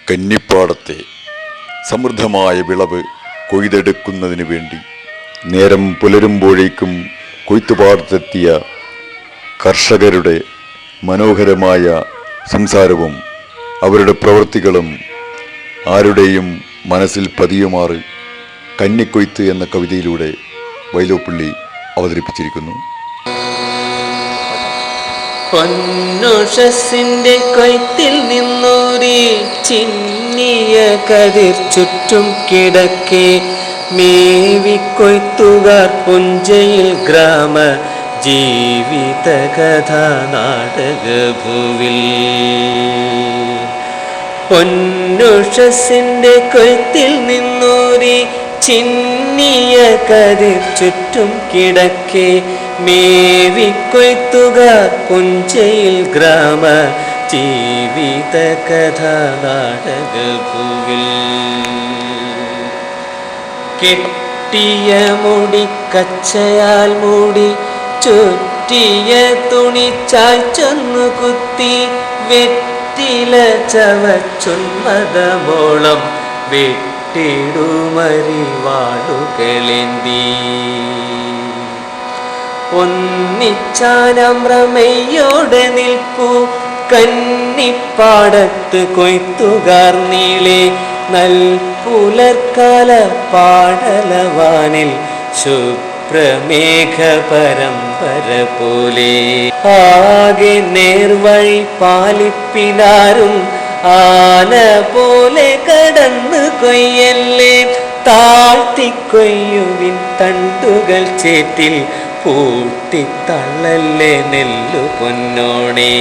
കന്നിപ്പാടത്തെ സമൃദ്ധമായ വിളവ് കൊയ്തെടുക്കുന്നതിന് വേണ്ടി നേരം പുലരുമ്പോഴേക്കും കൊയ്ത്തുപാടത്തെത്തിയ കർഷകരുടെ മനോഹരമായ സംസാരവും അവരുടെ പ്രവൃത്തികളും ആരുടെയും മനസ്സിൽ പതിയുമാറ് കന്നിക്കൊയ്ത്ത് എന്ന കവിതയിലൂടെ വൈലോപ്പിള്ളി അവതരിപ്പിച്ചിരിക്കുന്നു. പൊന്നുഷസിന്റെ കൊയ്ത്തിൽ നിന്നൂരി ചിന്നിയ കതിർ ചുറ്റും കിടക്കെ മേവിക്കൊയ്ത്തുകാർ പുഞ്ചയിൽ ഗ്രാമ ജീവിത കഥ നാടകഭൂവിൽ. പൊന്നുഷസിന്റെ കൊയ്ത്തിൽ നിന്നൂരി ചിന്നിയ കതിർ ചുറ്റും കിടക്കെ മേവിക്കൊയ്ത്തുകാർ പുഞ്ചയിൽ ഗ്രാമ ജീവിത കഥ നാടകഭൂവിൽ. കെട്ടിയ മുടി കച്ചയാൽ മൂടി ചുറ്റിയ തുണി ചായ്ച്ചൊന്നു കുത്തി വെറ്റില ചവച്ചുന്മതമോളം വെട്ടിടുമരിവാളുകളേന്തി ഒന്നിച്ചാനമ്രമയോടെ നിൽപ്പു കന്നിപ്പാടത്ത് കൊയ്ത്തുകാർ നീളെ നൽപുലർക്കാല പാടലവാനിൽ ശുഭ്രമേഘ പരമ്പര പോലെ. ആകെ നേർവഴി പാലിപ്പിനാരും ആന പോലെ കടന്നു കൊയ്യല്ലേ താഴ്ത്തിക്കൊയ്യുവിൻ തണ്ടുകൾ ചേറ്റിൽ പൂട്ടിത്തള്ളല്ലേ നെല്ലു പൊന്നോണേ.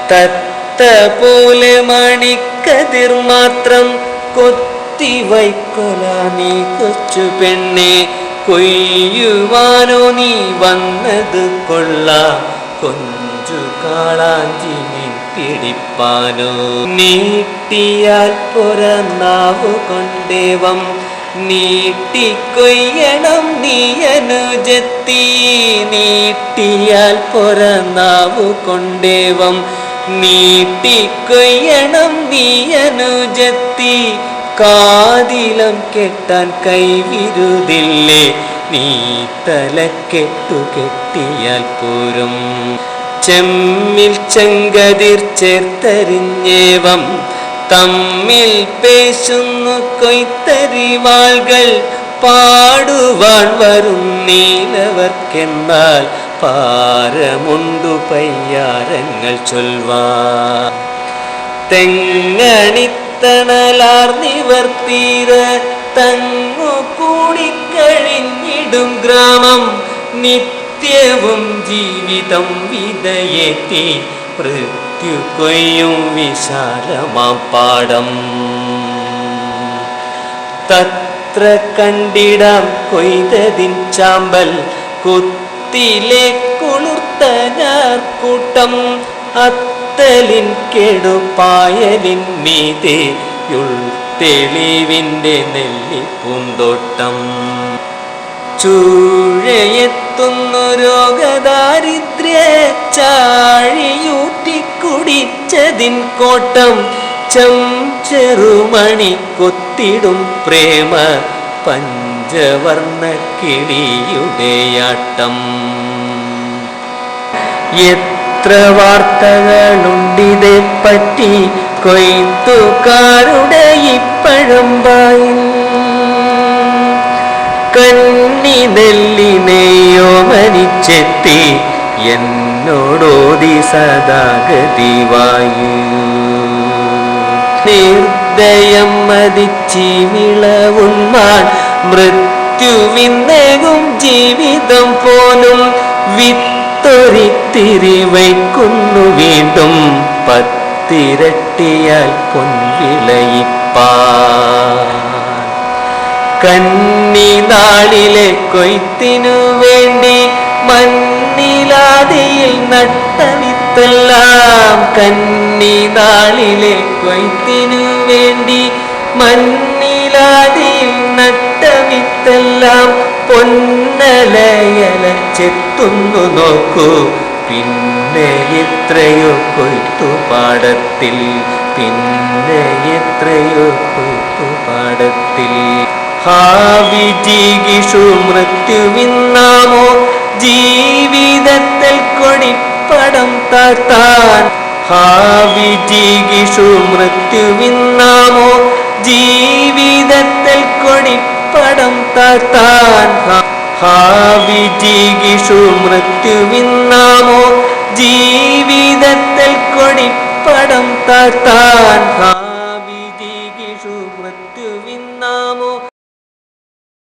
തത്ത പോലെ മണിക്കതിർ മാത്രം കൊത്തിവൈക്കൊല നീ കൊച്ചു പെണ്ണെ കൊയ്യുവാനോ നീ വന്നത് കൊള്ളാം കൊഞ്ചു കാളാഞ്ചി മീൻ പിടിപ്പാനോ. നീട്ടിയാൽ പുറന്നാവു കൊണ്ടേവം നീട്ടിക്കൊയ്യണം നീ അനുജത്തി. നീട്ടിയാൽ പുറന്നാവു കൊണ്ടേവം നീട്ടിക്കൊയ്യണം നീ അനുജത്തി. കാതിലം കെട്ടാൻ കൈവിരുതില്ലേ നീ തലക്കെട്ടു കെട്ടിയാൽ പോരും. ചെമ്മിൽ ചെങ്കതിർ ചേർത്തരിഞ്ഞേവം തമ്മിൽ പേശുന്നു കൊയ്ത്തരിവാൾകൾ പാടുവാൻ വരും നീലവർക്കെന്നാൽ പാരമുണ്ടു പയ്യാരങ്ങൾ ചൊൽവാൻ. തെങ്ങണിത്തണലാർ നിവർത്തീര തങ്ങു കൂടിക്കഴിഞ്ഞിടും ഗ്രാമം നിത്യവും ജീവിതം വിതയേറ്റി മൃത്യു കൊയ്യും വിശാലമാം പാടം. തത്ര കണ്ടിടാം കൊയ്തതിൻ ചാമ്പൽ കുത്തിലെ കുളിർത്ത ഞാർക്കൂട്ടം. അത്തലിൻ കെടുപായലിൻ മീതെ തെളിവിൻ്റെ നെല്ലിപ്പൂന്തോട്ടം. ചൂഴയെത്തുന്നു രോഗദാരിദ്ര്യ ചാഴിയൂറ്റി കുടിച്ചതിൻ കോട്ടം. ചെറുമണി കൊത്തിടും പ്രേമ പഞ്ചവർണ്ണ കിളിയുടെയാട്ടം. എത്ര വാർത്തകളുണ്ടിതേ പറ്റി കൊയ്ത്തുകാരുടെ ഇപ്പഴമ്പായിൽ. കന്നി നെല്ലിനെയോ മനിച്ചെത്തി എന്നോടോതി സദാഗതിവായു. നിർദ്ദയം മതിച്ചി വിളവുന്മാൻ മൃത്യുവിന്നേകും ജീവിതം പോലും വിത്തൊരിത്തിരി വയ്ക്കുന്നു വീണ്ടും പത്തിരട്ടിയാൽ പൊൻവിളയിപ്പാൻ. കന്നി നാളിലെ കൊയ്ത്തിനു വേണ്ടി മണ്ണിലാദിയിൽ നട്ട വിത്തെല്ലാം. കന്നി നാളിലെ കൊയ്ത്തിനു വേണ്ടി മണ്ണിലാദിയിൽ നട്ട വിത്തെല്ലാം പൊന്നലയല ചെത്തുന്നു നോക്കൂ. പിന്നെ എത്രയോ കൊയ്ത്തുപാടത്തിൽ പിന്നെ എത്രയോ കൂത്തുപാടത്തിൽ ഹാവിജിഗിഷു മൃത്യുവിന്നാമോ ജീവിതത്തിൽ കൊടിപ്പടം താഴ്ത്താൻ ഹാവിജിഗിഷു മൃത്യുവിന്നാമോ ജീവിതത്തിൽ കൊടിപ്പടം താഴ്ത്താൻ ഹാവിജിഗിഷു മൃത്യുവിന്നാമോ ജീവിതത്തിൽ കൊടിപ്പടം താഴ്ത്താൻ